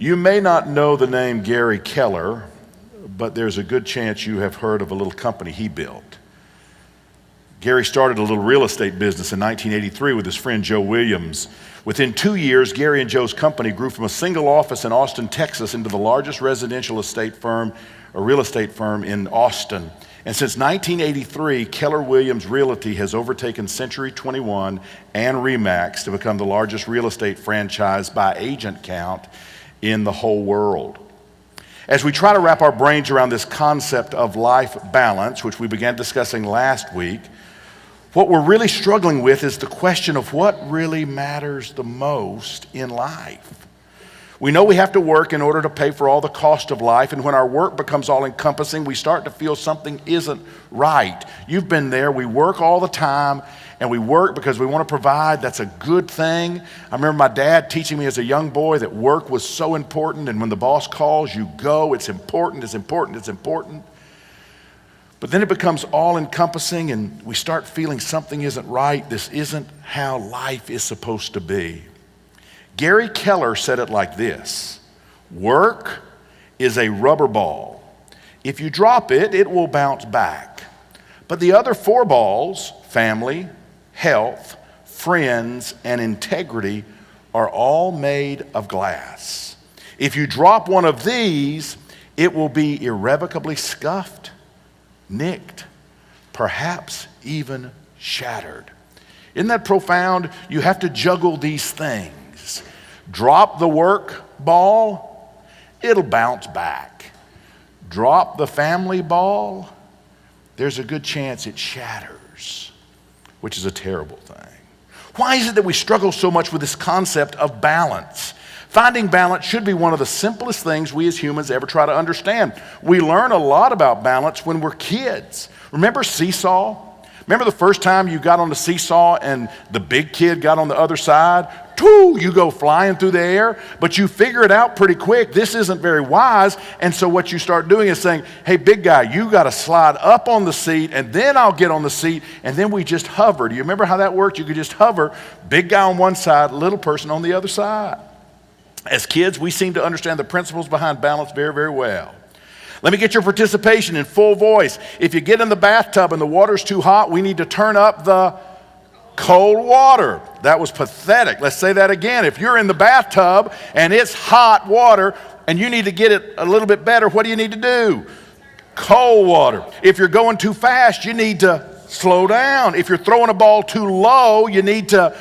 You may not know the name Gary Keller, but there's a good chance you have heard of a little company he built. Gary started a little real estate business in 1983 with his friend Joe Williams. Within 2 years, Gary and Joe's company grew from a single office in Austin, Texas, into the largest residential estate firm, a real estate firm in Austin. And since 1983, Keller Williams Realty has overtaken Century 21 and RE/MAX to become the largest real estate franchise by agent count in the whole world. As we try to wrap our brains around this concept of life balance, which we began discussing last week, what we're really struggling with is the question of what really matters the most in life. We know we have to work in order to pay for all the cost of life, and when our work becomes all-encompassing, we start to feel something isn't right. You've been there. We work all the time, and we work because we want to provide. That's a good thing. I remember my dad teaching me as a young boy that work was so important, and when the boss calls, you go. It's important, it's important, it's important. But then it becomes all-encompassing, and we start feeling something isn't right. This isn't how life is supposed to be. Gary Keller said it like this: work is a rubber ball. If you drop it, it will bounce back. But the other 4 balls, family, health, friends, and integrity, are all made of glass. If you drop one of these, it will be irrevocably scuffed, nicked, perhaps even shattered. Isn't that profound? You have to juggle these things. Drop the work ball, it'll bounce back. Drop the family ball, there's a good chance it shatters, which is a terrible thing. Why is it that we struggle so much with this concept of balance? Finding balance should be one of the simplest things we as humans ever try to understand. We learn a lot about balance when we're kids. Remember seesaw? Remember the first time you got on the seesaw and the big kid got on the other side? You go flying through the air, but you figure it out pretty quick. This isn't very wise, and so what you start doing is saying, hey, big guy, you got to slide up on the seat, and then I'll get on the seat, and then we just hover. Do you remember how that worked? You could just hover, big guy on one side, little person on the other side. As kids, we seem to understand the principles behind balance very, very well. Let me get your participation in full voice. If you get in the bathtub and the water's too hot, we need to turn up the cold water. That was pathetic. Let's say that again. If you're in the bathtub and it's hot water and you need to get it a little bit better, what do you need to do? Cold water. If you're going too fast, you need to slow down. If you're throwing a ball too low, you need to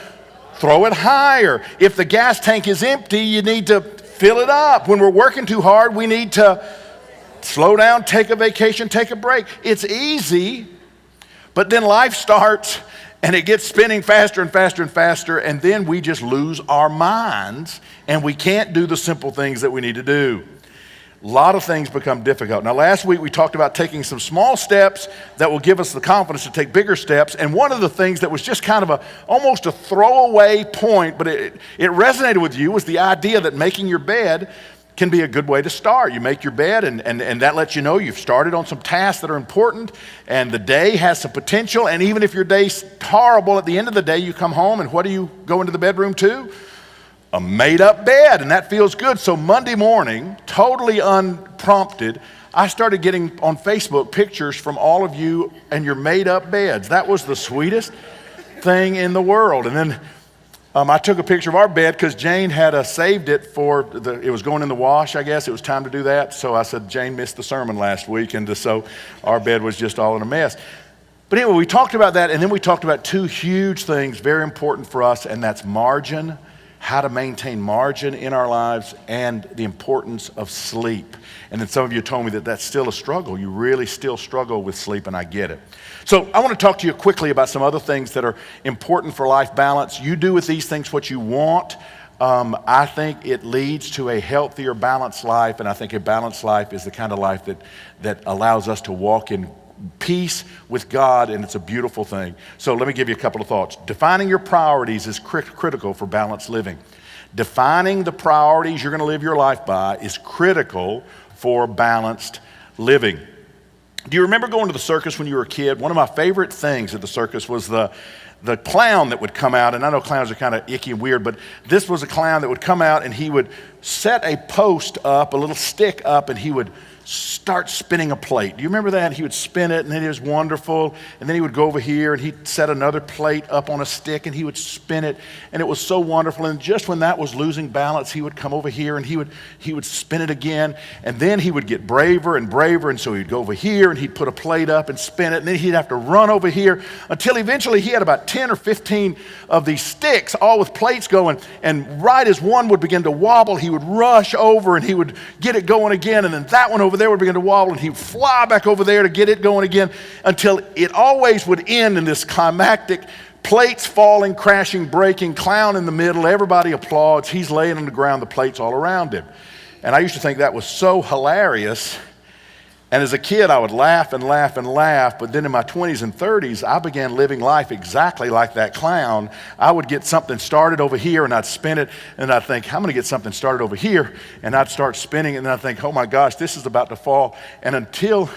throw it higher. If the gas tank is empty, you need to fill it up. When we're working too hard, we need to slow down, take a vacation, take a break. It's easy, but then life starts and it gets spinning faster and faster and faster, and then we just lose our minds and we can't do the simple things that we need to do. A lot of things become difficult. Now, last week we talked about taking some small steps that will give us the confidence to take bigger steps, and one of the things that was just kind of almost a throwaway point, but it resonated with you, was the idea that making your bed can be a good way to start. You make your bed and that lets you know you've started on some tasks that are important and the day has some potential, and even if your day's horrible, at the end of the day you come home and what do you go into the bedroom to? A made-up bed, and that feels good. So Monday morning, totally unprompted, I started getting on Facebook pictures from all of you and your made-up beds. That was the sweetest thing in the world. And then I took a picture of our bed because Jane had saved it it was going in the wash, I guess. It was time to do that. So I said, Jane missed the sermon last week, and so our bed was just all in a mess. But anyway, we talked about that, and then we talked about 2 huge things, very important for us, and that's margin, how to maintain margin in our lives, and the importance of sleep. And then some of you told me that that's still a struggle. You really still struggle with sleep, and I get it. So I want to talk to you quickly about some other things that are important for life balance. You do with these things what you want. I think it leads to a healthier, balanced life, and I think a balanced life is the kind of life that allows us to walk in peace with God, and it's a beautiful thing. So let me give you a couple of thoughts. Defining your priorities is critical for balanced living. Defining the priorities you're going to live your life by is critical for balanced living. Do you remember going to the circus when you were a kid? One of my favorite things at the circus was the the clown that would come out, and I know clowns are kind of icky and weird, but this was a clown that would come out and he would set a post up, a little stick up, and he would start spinning a plate. Do you remember that? He would spin it, and then it was wonderful. And then he would go over here, and he'd set another plate up on a stick, and he would spin it, and it was so wonderful. And just when that was losing balance, he would come over here, and he would spin it again. And then he would get braver and braver, and so he'd go over here, and he'd put a plate up and spin it, and then he'd have to run over here until eventually he had about 10 or 15 of these sticks, all with plates going. And right as one would begin to wobble, he would rush over, and he would get it going again, and then that one over there would begin to wobble, and he'd fly back over there to get it going again until it always would end in this climactic plates falling, crashing, breaking, clown in the middle, everybody applauds, he's laying on the ground, the plates all around him. And I used to think that was so hilarious. And as a kid, I would laugh and laugh and laugh, but then in my 20s and 30s, I began living life exactly like that clown. I would get something started over here, and I'd spin it, and I'd think, I'm gonna get something started over here, and I'd start spinning, and then I'd think, oh my gosh, this is about to fall. And until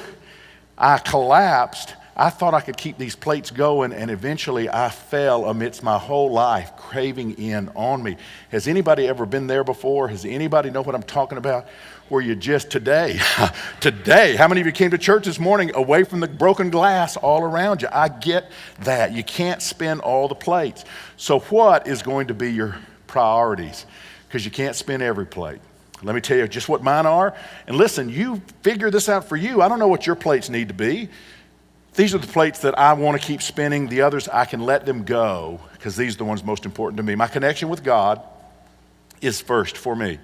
I collapsed, I thought I could keep these plates going, and eventually I fell amidst my whole life craving in on me. Has anybody ever been there before? Has anybody know what I'm talking about? Where you just today, how many of you came to church this morning away from the broken glass all around you? I get that. You can't spin all the plates. So what is going to be your priorities? Because you can't spin every plate. Let me tell you just what mine are. And listen, you figure this out for you. I don't know what your plates need to be. These are the plates that I want to keep spinning. The others, I can let them go because these are the ones most important to me. My connection with God is first for me.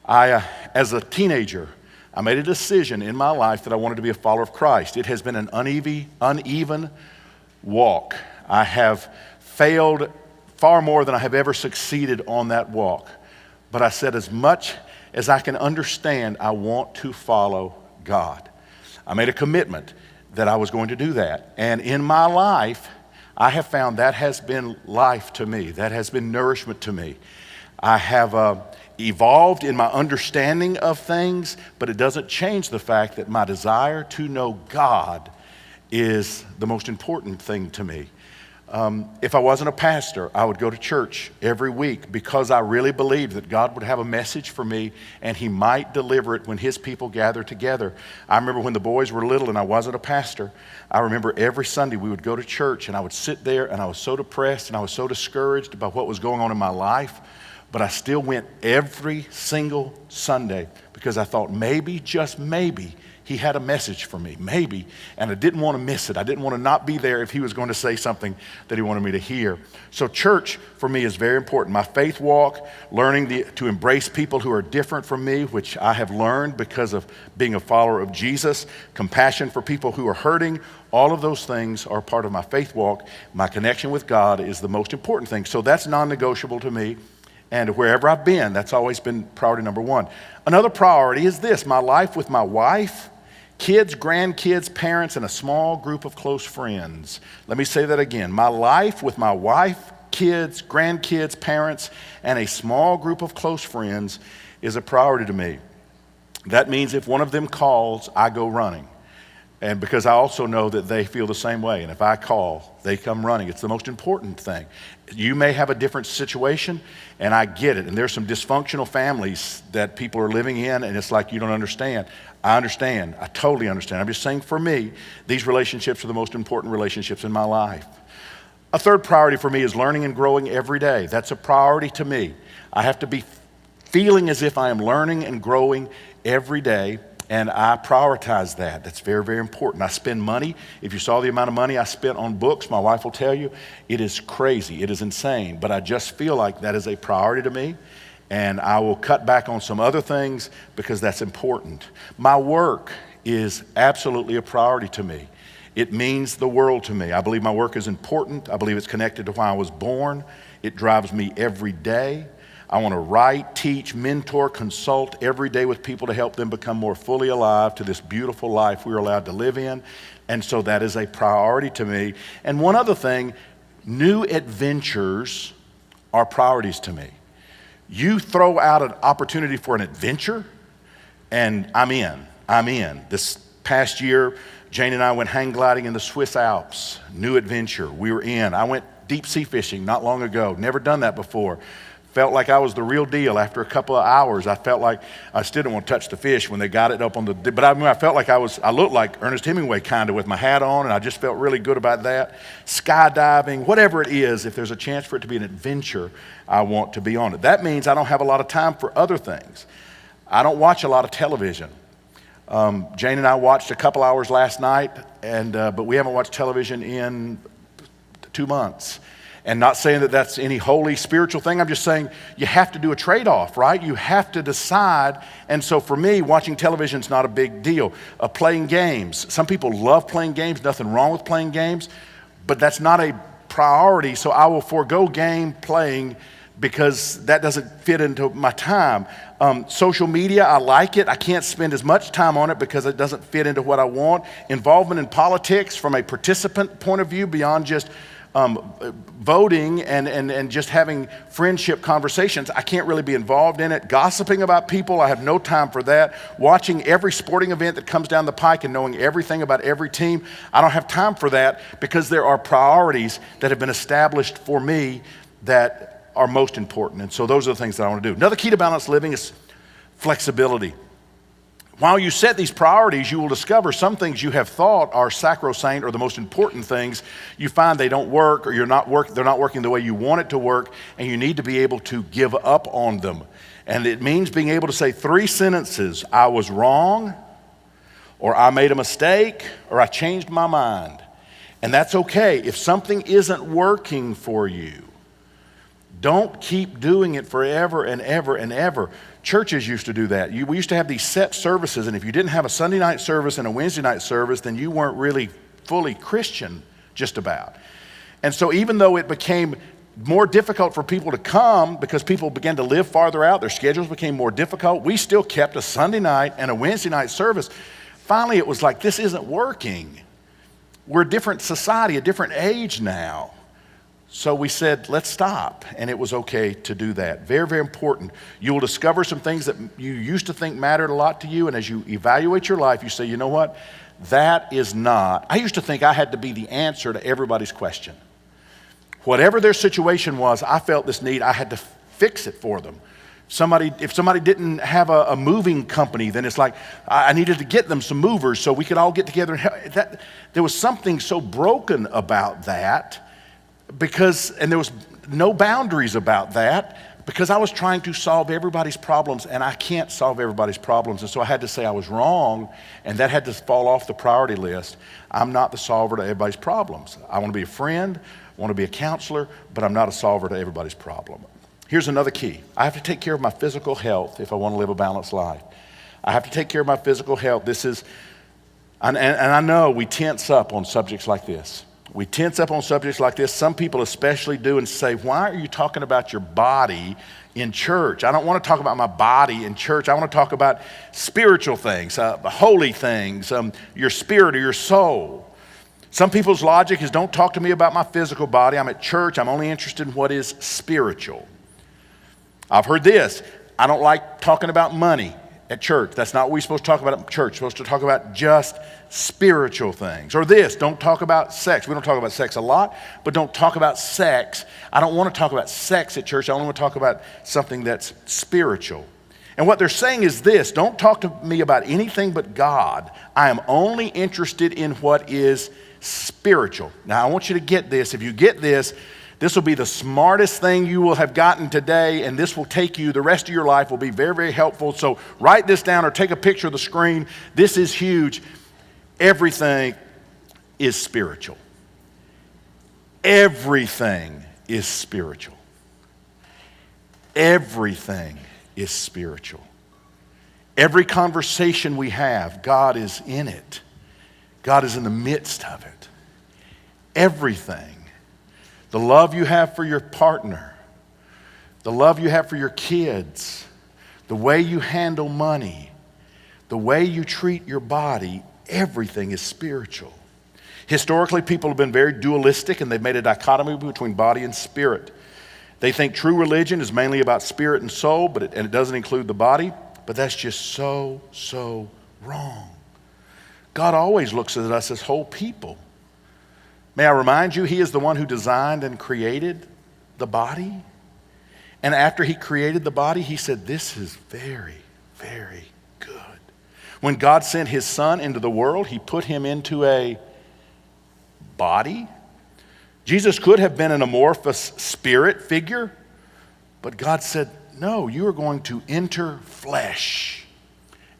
As a teenager, I made a decision in my life that I wanted to be a follower of Christ. It has been an uneven walk. I have failed far more than I have ever succeeded on that walk. But I said, as much as I can understand, I want to follow God. I made a commitment that I was going to do that. And in my life, I have found that has been life to me. That has been nourishment to me. I have evolved in my understanding of things, but it doesn't change the fact that my desire to know God is the most important thing to me. If I wasn't a pastor, I would go to church every week because I really believed that God would have a message for me and He might deliver it when His people gather together. I remember when the boys were little and I wasn't a pastor, I remember every Sunday we would go to church and I would sit there and I was so depressed and I was so discouraged about what was going on in my life, but I still went every single Sunday because I thought maybe, just maybe, He had a message for me, maybe, and I didn't want to miss it. I didn't want to not be there if He was going to say something that He wanted me to hear. So church, for me, is very important. My faith walk, learning to embrace people who are different from me, which I have learned because of being a follower of Jesus, compassion for people who are hurting, all of those things are part of my faith walk. My connection with God is the most important thing. So that's non-negotiable to me. And wherever I've been, that's always been priority number one. Another priority is this: my life with my wife, kids, grandkids, parents, and a small group of close friends. Let me say that again. My life with my wife, kids, grandkids, parents, and a small group of close friends is a priority to me. That means if one of them calls, I go running. And because I also know that they feel the same way. And if I call, they come running. It's the most important thing. You may have a different situation, and I get it. And there's some dysfunctional families that people are living in, and it's like you don't understand. I understand. I totally understand. I'm just saying for me, these relationships are the most important relationships in my life. A third priority for me is learning and growing every day. That's a priority to me. I have to be feeling as if I am learning and growing every day. And I prioritize that. That's very, very important. I spend money. If you saw the amount of money I spent on books, my wife will tell you, it is crazy. It is insane. But I just feel like that is a priority to me. And I will cut back on some other things because that's important. My work is absolutely a priority to me. It means the world to me. I believe my work is important. I believe it's connected to why I was born. It drives me every day. I want to write, teach, mentor, consult every day with people to help them become more fully alive to this beautiful life we're allowed to live in. And so that is a priority to me. And one other thing, new adventures are priorities to me. You throw out an opportunity for an adventure, and I'm in. This past year, Jane and I went hang gliding in the Swiss Alps. New adventure. We were in. I went deep sea fishing not long ago. Never done that before. Felt like I was the real deal. After a couple of hours, I felt like I still didn't want to touch the fish when they got it up on the, but I felt like I looked like Ernest Hemingway kind of with my hat on, and I just felt really good about that. Skydiving, whatever it is, if there's a chance for it to be an adventure, I want to be on it. That means I don't have a lot of time for other things. I don't watch a lot of television. Jane and I watched a couple hours last night, but we haven't watched television in 2 months. And not saying that that's any holy spiritual thing. I'm just saying you have to do a trade-off, right? You have to decide. And so for me, watching television is not a big deal. Playing games. Some people love playing games. Nothing wrong with playing games. But that's not a priority. So I will forego game playing because that doesn't fit into my time. Social media, I like it. I can't spend as much time on it because it doesn't fit into what I want. Involvement in politics from a participant point of view beyond just voting and just having friendship conversations. I can't really be involved in it. Gossiping about people, I have no time for that. Watching every sporting event that comes down the pike and knowing everything about every team, I don't have time for that because there are priorities that have been established for me that are most important. And so those are the things that I want to do. Another key to balanced living is flexibility. While you set these priorities, you will discover some things you have thought are sacrosanct or the most important things. You find they don't work, or they're not working the way you want it to work, and you need to be able to give up on them. And it means being able to say 3 sentences: I was wrong, or I made a mistake, or I changed my mind. And that's okay. If something isn't working for you, don't keep doing it forever and ever and ever. Churches used to do that. We used to have these set services, and if you didn't have a Sunday night service and a Wednesday night service, then you weren't really fully Christian, just about. And so even though it became more difficult for people to come because people began to live farther out, their schedules became more difficult, we still kept a Sunday night and a Wednesday night service. Finally, it was like, this isn't working. We're a different society, a different age now. So we said, let's stop, and it was okay to do that. Very, very important. You will discover some things that you used to think mattered a lot to you, and as you evaluate your life, you say, you know what? That is not. I used to think I had to be the answer to everybody's question. Whatever their situation was, I felt this need. I had to fix it for them. If somebody didn't have a moving company, then it's like I needed to get them some movers so we could all get together and help. There was something so broken about that. And there was no boundaries about that because I was trying to solve everybody's problems, and I can't solve everybody's problems. And so I had to say I was wrong, and that had to fall off the priority list. I'm not the solver to everybody's problems. I want to be a friend, I want to be a counselor, but I'm not a solver to everybody's problem. Here's another key. I have to take care of my physical health if I want to live a balanced life. I have to take care of my physical health. And I know we tense up on subjects like this. We tense up on subjects like this. Some people especially do and say, why are you talking about your body in church? I don't want to talk about my body in church. I want to talk about spiritual things, holy things, your spirit or your soul. Some people's logic is, don't talk to me about my physical body. I'm at church. I'm only interested in what is spiritual. I've heard this. I don't like talking about money at church. That's not what we're supposed to talk about at church. We're supposed to talk about just spiritual things. Or this, don't talk about sex. We don't talk about sex a lot, but don't talk about sex. I don't want to talk about sex at church. I only want to talk about something that's spiritual. And what they're saying is this: don't talk to me about anything but God. I am only interested in what is spiritual. Now, I want you to get this. If you get this, this will be the smartest thing you will have gotten today, and this will take you, the rest of your life will be very, very helpful. So write this down or take a picture of the screen. This is huge. Everything is spiritual. Everything is spiritual. Everything is spiritual. Every conversation we have, God is in it. God is in the midst of it. Everything. The love you have for your partner, the love you have for your kids, the way you handle money, the way you treat your body, everything is spiritual. Historically, people have been very dualistic, and they've made a dichotomy between body and spirit. They think true religion is mainly about spirit and soul, and it doesn't include the body, but that's just so wrong. God always looks at us as whole people. May I remind you, he is the one who designed and created the body. And after he created the body, he said, this is very, very good. When God sent his son into the world, he put him into a body. Jesus could have been an amorphous spirit figure, but God said, no, you are going to enter flesh.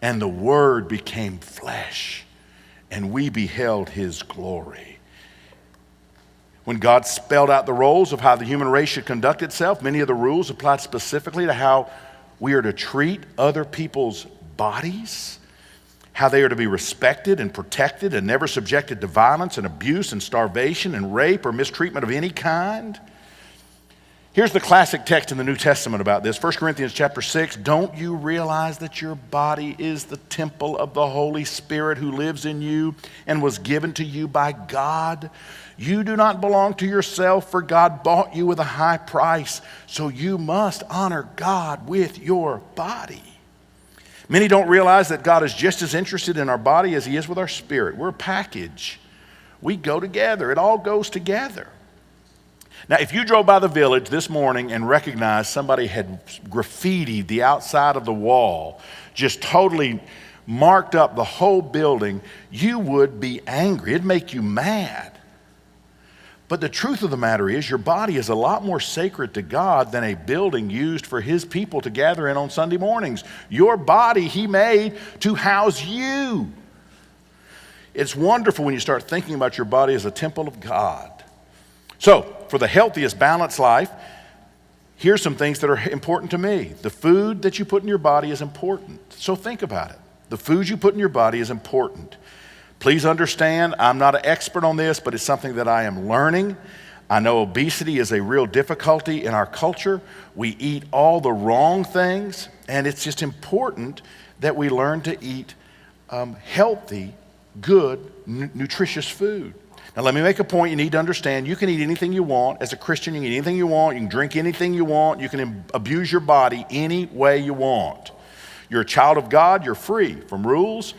And the Word became flesh, and we beheld his glory. When God spelled out the roles of how the human race should conduct itself, many of the rules applied specifically to how we are to treat other people's bodies, how they are to be respected and protected and never subjected to violence and abuse and starvation and rape or mistreatment of any kind. Here's the classic text in the New Testament about this. 1 Corinthians chapter 6, don't you realize that your body is the temple of the Holy Spirit who lives in you and was given to you by God? You do not belong to yourself, for God bought you with a high price, so you must honor God with your body. Many don't realize that God is just as interested in our body as he is with our spirit. We're a package. We go together. It all goes together. Now, if you drove by the village this morning and recognized somebody had graffitied the outside of the wall, just totally marked up the whole building, you would be angry. It'd make you mad. But the truth of the matter is, your body is a lot more sacred to God than a building used for his people to gather in on Sunday mornings. Your body he made to house you. It's wonderful when you start thinking about your body as a temple of God. So, for the healthiest, balanced life, here's some things that are important to me. The food that you put in your body is important. So think about it. The food you put in your body is important. Please understand, I'm not an expert on this, but it's something that I am learning. I know obesity is a real difficulty in our culture. We eat all the wrong things, and it's just important that we learn to eat healthy, good, nutritious food. Now, let me make a point you need to understand. You can eat anything you want. As a Christian, you can eat anything you want. You can drink anything you want. You can abuse your body any way you want. You're a child of God. You're free from rules.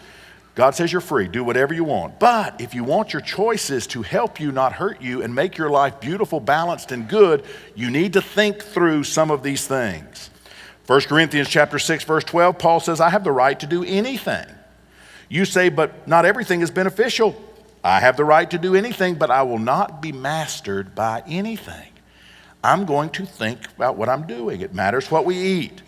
God says you're free. Do whatever you want. But if you want your choices to help you, not hurt you, and make your life beautiful, balanced, and good, you need to think through some of these things. 1 Corinthians chapter 6, verse 12, Paul says, I have the right to do anything. You say, but not everything is beneficial. I have the right to do anything, but I will not be mastered by anything. I'm going to think about what I'm doing. It matters what we eat.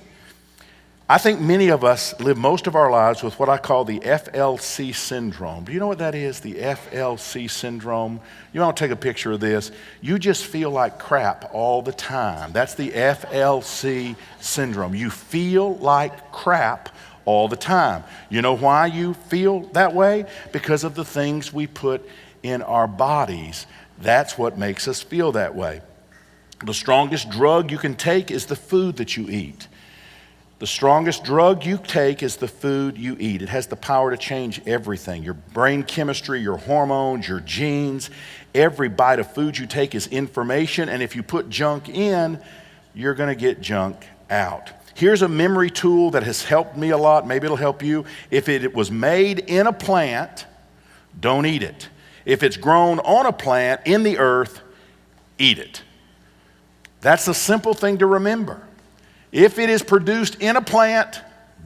I think many of us live most of our lives with what I call the F.L.C. syndrome. Do you know what that is, the F.L.C. syndrome? You want to take a picture of this. You just feel like crap all the time. That's the F.L.C. syndrome. You feel like crap all the time. You know why you feel that way? Because of the things we put in our bodies. That's what makes us feel that way. The strongest drug you can take is the food that you eat. The strongest drug you take is the food you eat. It has the power to change everything. Your brain chemistry, your hormones, your genes. Every bite of food you take is information, and if you put junk in, you're going to get junk out. Here's a memory tool that has helped me a lot. Maybe it'll help you. If it was made in a plant, don't eat it. If it's grown on a plant in the earth, eat it. That's a simple thing to remember. If it is produced in a plant,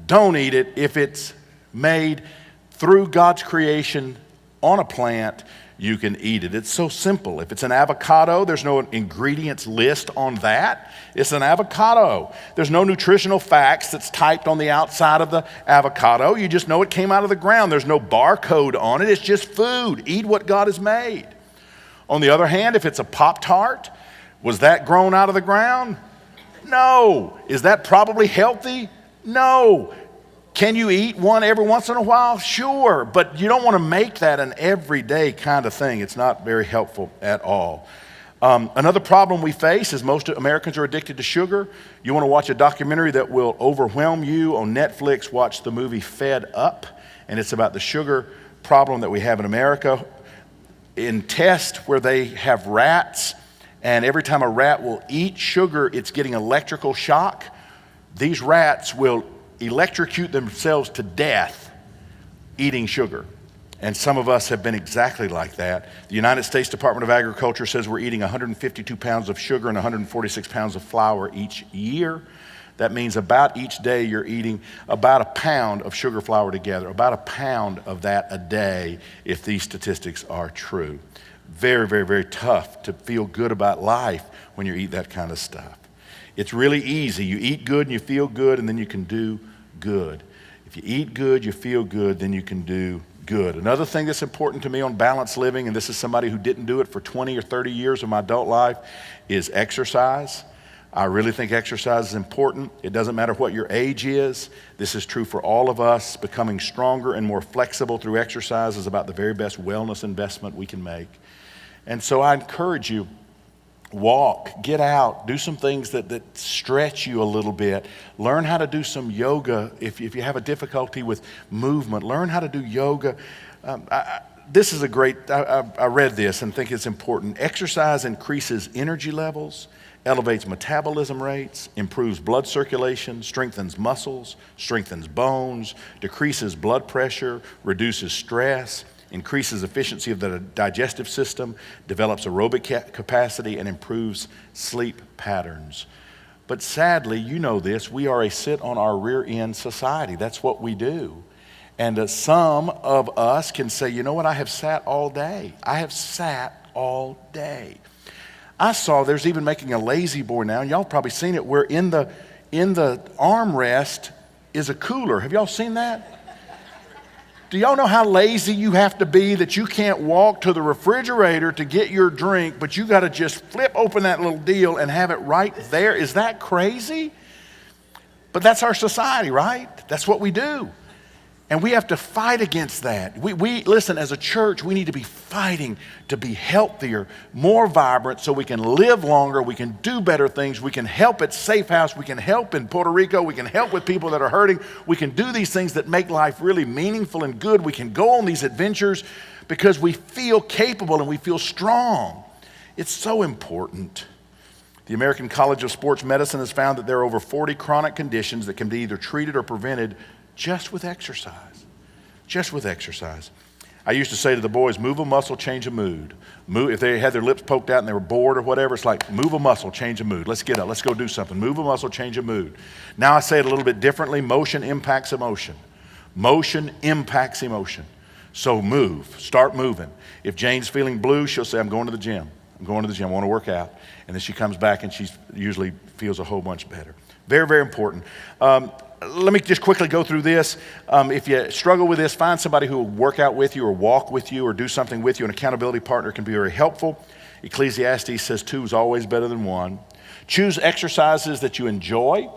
don't eat it. If it's made through God's creation on a plant, you can eat it. It's so simple. If it's an avocado, there's no ingredients list on that. It's an avocado. There's no nutritional facts that's typed on the outside of the avocado. You just know it came out of the ground. There's no barcode on it. It's just food. Eat what God has made. On the other hand, if it's a Pop-Tart, was that grown out of the ground? No. Is that probably healthy? No. Can you eat one every once in a while? Sure, but you don't want to make that an everyday kind of thing. It's not very helpful at all. Another problem we face is most Americans are addicted to sugar. You want to watch a documentary that will overwhelm you on Netflix, watch the movie Fed Up, and it's about the sugar problem that we have in America. In tests where they have rats, and every time a rat will eat sugar, it's getting electrical shock. These rats will electrocute themselves to death eating sugar. And some of us have been exactly like that. The United States Department of Agriculture says we're eating 152 pounds of sugar and 146 pounds of flour each year. That means about each day you're eating about a pound of sugar flour together, about a pound of that a day if these statistics are true. Very, very, very tough to feel good about life when you eat that kind of stuff. It's really easy. You eat good and you feel good, and then you can do good. If you eat good, you feel good, then you can do good. Another thing that's important to me on balanced living, and this is somebody who didn't do it for 20 or 30 years of my adult life, is exercise. I really think exercise is important. It doesn't matter what your age is. This is true for all of us. Becoming stronger and more flexible through exercise is about the very best wellness investment we can make. And so I encourage you, walk, get out, do some things that stretch you a little bit. Learn how to do some yoga. If you have a difficulty with movement, learn how to do yoga. This is a great, I read this and think it's important. Exercise increases energy levels, elevates metabolism rates, improves blood circulation, strengthens muscles, strengthens bones, decreases blood pressure, reduces stress, increases efficiency of the digestive system, develops aerobic capacity, and improves sleep patterns. But sadly, you know this, we are a sit on our rear end society. That's what we do. And some of us can say, you know what, I have sat all day. I have sat all day. I saw there's even making a lazy boy now, and y'all probably seen it, where in the armrest is a cooler. Have y'all seen that? Do y'all know how lazy you have to be that you can't walk to the refrigerator to get your drink, but you got to just flip open that little deal and have it right there? Is that crazy? But that's our society, right? That's what we do. And we have to fight against that. We listen, as a church, we need to be fighting to be healthier, more vibrant, so we can live longer, we can do better things, we can help at Safe House, we can help in Puerto Rico, we can help with people that are hurting, we can do these things that make life really meaningful and good. We can go on these adventures because we feel capable and we feel strong. It's so important. The American College of Sports Medicine has found that there are over 40 chronic conditions that can be either treated or prevented just with exercise. Just with exercise. I used to say to the boys, move a muscle, change a mood. If they had their lips poked out and they were bored or whatever, it's like, move a muscle, change a mood. Let's get up, let's go do something. Move a muscle, change a mood. Now I say it a little bit differently. Motion impacts emotion. Motion impacts emotion. So move, start moving. If Jane's feeling blue, she'll say, I'm going to the gym. I'm going to the gym, I want to work out. And then she comes back and she usually feels a whole bunch better. Very, very important. Let me just quickly go through this. If you struggle with this, find somebody who will work out with you or walk with you or do something with you. An accountability partner can be very helpful. Ecclesiastes says 2 is always better than 1. Choose exercises that you enjoy.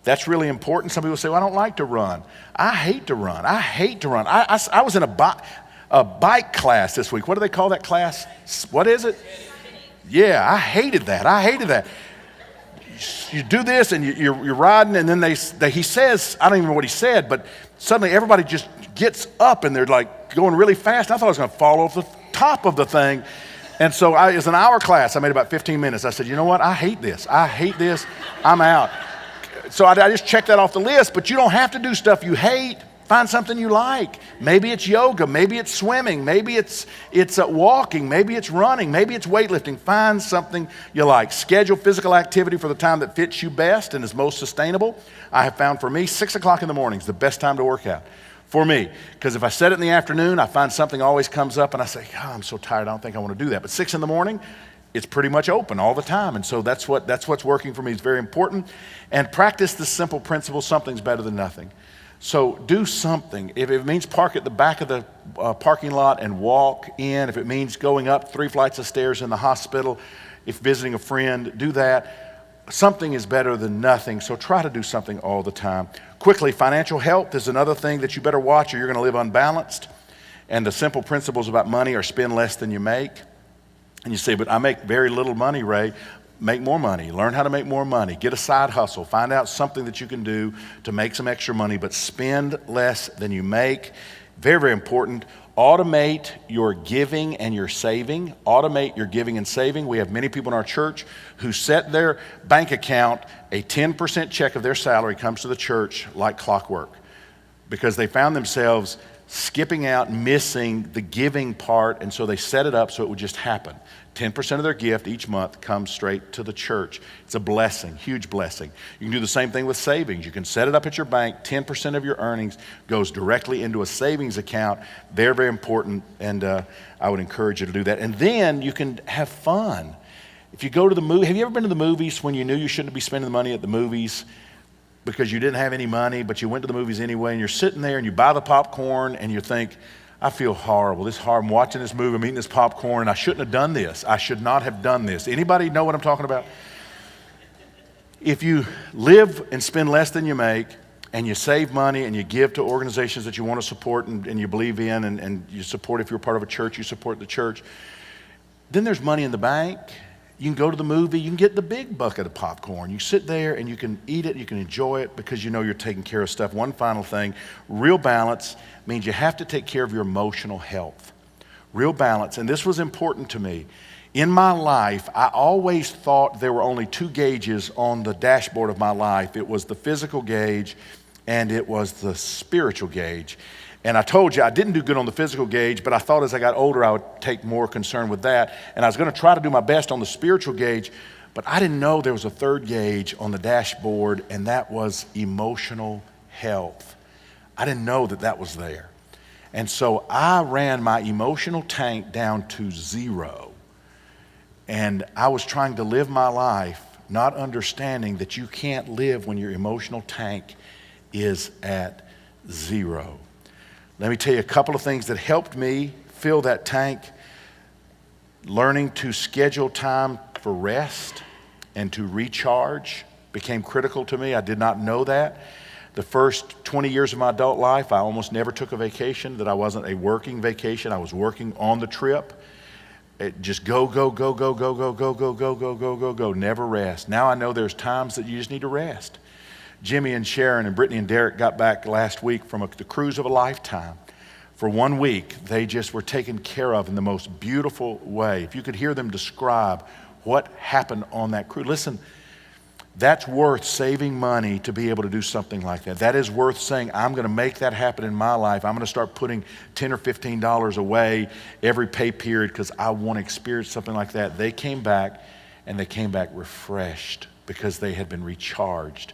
That's really important. Some people say, well, I don't like to run. I hate to run. I hate to run. I was in a bike class this week. What do they call that class? What is it? Yeah, I hated that. You do this and you're riding, and then he says, I don't even know what he said, but suddenly everybody just gets up and they're like going really fast. I thought I was going to fall off the top of the thing. And so it was an hour class. I made about 15 minutes. I said, you know what? I hate this. I'm out. So I just checked that off the list, but you don't have to do stuff you hate. Find something you like. Maybe it's yoga, maybe it's swimming, maybe it's walking, maybe it's running, maybe it's weightlifting. Find something you like. Schedule physical activity for the time that fits you best and is most sustainable. I have found for me, 6 o'clock in the morning is the best time to work out for me. Because if I set it in the afternoon, I find something always comes up and I say, oh, I'm so tired, I don't think I want to do that. But 6 in the morning, it's pretty much open all the time. And so that's what's working for me. It's very important. And practice the simple principle, something's better than nothing. So do something. If it means park at the back of the parking lot and walk in, if it means going up 3 flights of stairs in the hospital, if visiting a friend, do that. Something is better than nothing, so try to do something all the time. Quickly, financial health is another thing that you better watch or you're going to live unbalanced. And the simple principles about money are spend less than you make. And you say, but I make very little money, Ray. Make more money. Learn how to make more money. Get a side hustle. Find out something that you can do to make some extra money, but spend less than you make. Very, very important. Automate your giving and your saving. Automate your giving and saving. We have many people in our church who set their bank account, a 10% check of their salary comes to the church like clockwork because they found themselves skipping out, missing the giving part, and so they set it up so it would just happen. 10% of their gift each month comes straight to the church. It's a blessing, huge blessing. You can do the same thing with savings. You can set it up at your bank. 10% of your earnings goes directly into a savings account. Very, very important, and I would encourage you to do that. And then you can have fun. If you go to the movie, have you ever been to the movies when you knew you shouldn't be spending the money at the movies because you didn't have any money, but you went to the movies anyway, and you're sitting there and you buy the popcorn and you think, I feel horrible. This is hard. I'm watching this movie, I'm eating this popcorn, and I shouldn't have done this. I should not have done this. Anybody know what I'm talking about? If you live and spend less than you make, and you save money and you give to organizations that you want to support and you believe in, and you support, if you're part of a church, you support the church, then there's money in the bank. You can go to the movie, you can get the big bucket of popcorn. You sit there and you can eat it, you can enjoy it because you know you're taking care of stuff. One final thing, real balance means you have to take care of your emotional health. Real balance, and this was important to me. In my life, I always thought there were only two gauges on the dashboard of my life. It was the physical gauge and it was the spiritual gauge. And I told you I didn't do good on the physical gauge, but I thought as I got older I would take more concern with that. And I was going to try to do my best on the spiritual gauge, but I didn't know there was a third gauge on the dashboard, and that was emotional health. I didn't know that that was there. And so I ran my emotional tank down to 0. And I was trying to live my life not understanding that you can't live when your emotional tank is at 0. Let me tell you a couple of things that helped me fill that tank. Learning to schedule time for rest and to recharge became critical to me. I did not know that. The first 20 years of my adult life, I almost never took a vacation that I wasn't a working vacation. I was working on the trip. It just go, go, go, go, go, go, go, go, go, go, go, go, go, never rest. Now I know there's times that you just need to rest. Jimmy and Sharon and Brittany and Derek got back last week from the cruise of a lifetime. For 1 week, they just were taken care of in the most beautiful way. If you could hear them describe what happened on that cruise. Listen, that's worth saving money to be able to do something like that. That is worth saying, I'm going to make that happen in my life. I'm going to start putting $10 or $15 away every pay period because I want to experience something like that. They came back, and they came back refreshed because they had been recharged.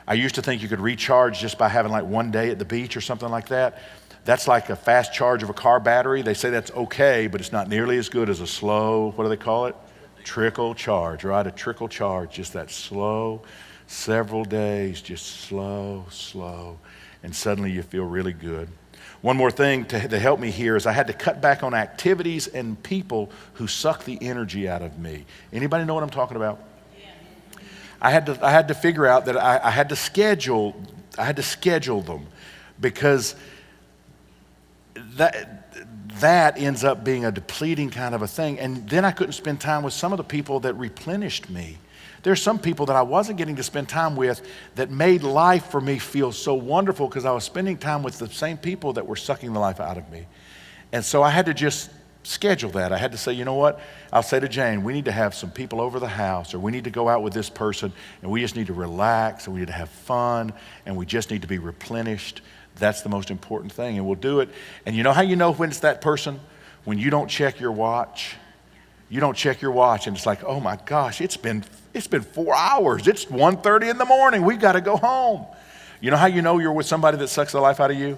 I used to think you could recharge just by having like 1 day at the beach or something like that. That's like a fast charge of a car battery. They say that's okay, but it's not nearly as good as a slow, what do they call it? Trickle charge, right? A trickle charge, just that slow, several days, just slow, slow, and suddenly you feel really good. One more thing to help me here is I had to cut back on activities and people who suck the energy out of me. Anybody know what I'm talking about? I had to figure out that I had to schedule them because that ends up being a depleting kind of a thing. And then I couldn't spend time with some of the people that replenished me. There's some people that I wasn't getting to spend time with that made life for me feel so wonderful because I was spending time with the same people that were sucking the life out of me. And so I had to just schedule that. I had to say, you know what? I'll say to Jane, we need to have some people over the house, or we need to go out with this person, and we just need to relax, and we need to have fun, and we just need to be replenished. That's the most important thing, and we'll do it. And you know how you know when it's that person? When you don't check your watch. You don't check your watch, and it's like, oh my gosh, it's been 4 hours. It's 1:30 in the morning. We've got to go home. You know how you know you're with somebody that sucks the life out of you?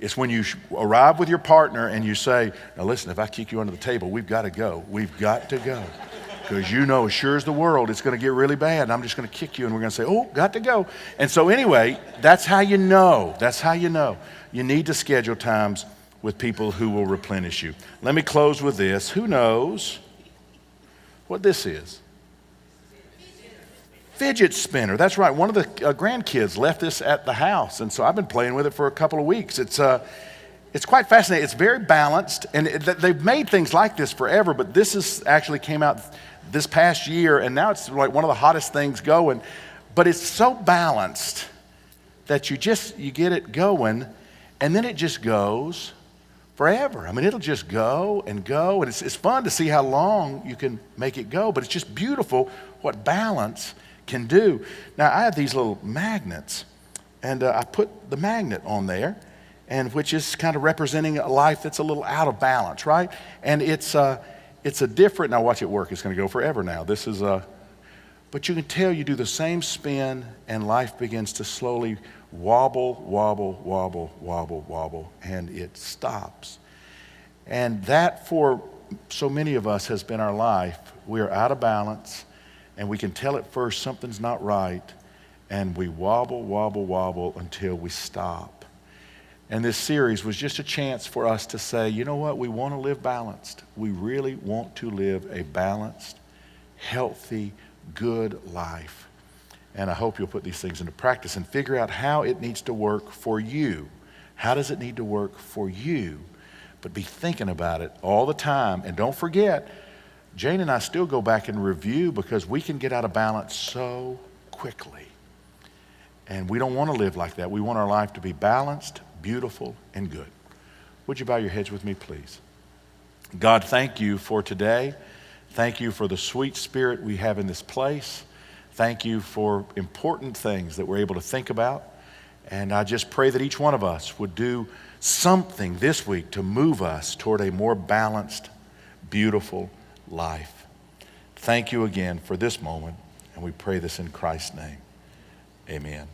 It's when you arrive with your partner and you say, now listen, if I kick you under the table, we've got to go. We've got to go. Because you know, as sure as the world, it's going to get really bad. And I'm just going to kick you and we're going to say, oh, got to go. And so anyway, that's how you know. That's how you know. You need to schedule times with people who will replenish you. Let me close with this. Who knows what this is? Fidget spinner. That's right. One of the grandkids left this at the house, and so I've been playing with it for a couple of weeks. It's quite fascinating. It's very balanced, and they've made things like this forever, but this is actually came out this past year, and now it's like one of the hottest things going. But it's so balanced that you get it going, and then it just goes forever. I mean, it'll just go, and it's fun to see how long you can make it go, but it's just beautiful what balance can do. Now, I have these little magnets, and I put the magnet on there, and which is kind of representing a life that's a little out of balance, right? And it's a different, now watch it work, it's going to go forever now. This is but you can tell you do the same spin and life begins to slowly wobble, wobble, wobble, wobble, wobble, and it stops. And that for so many of us has been our life. We are out of balance, and we can tell at first something's not right, and we wobble, wobble, wobble until we stop. And this series was just a chance for us to say, you know what, we want to live balanced. We really want to live a balanced, healthy, good life. And I hope you'll put these things into practice and figure out how it needs to work for you. How does it need to work for you? But be thinking about it all the time. And don't forget, Jane and I still go back and review because we can get out of balance so quickly. And we don't want to live like that. We want our life to be balanced, beautiful, and good. Would you bow your heads with me, please? God, thank you for today. Thank you for the sweet spirit we have in this place. Thank you for important things that we're able to think about. And I just pray that each one of us would do something this week to move us toward a more balanced, beautiful life. Thank you again for this moment, and we pray this in Christ's name. Amen.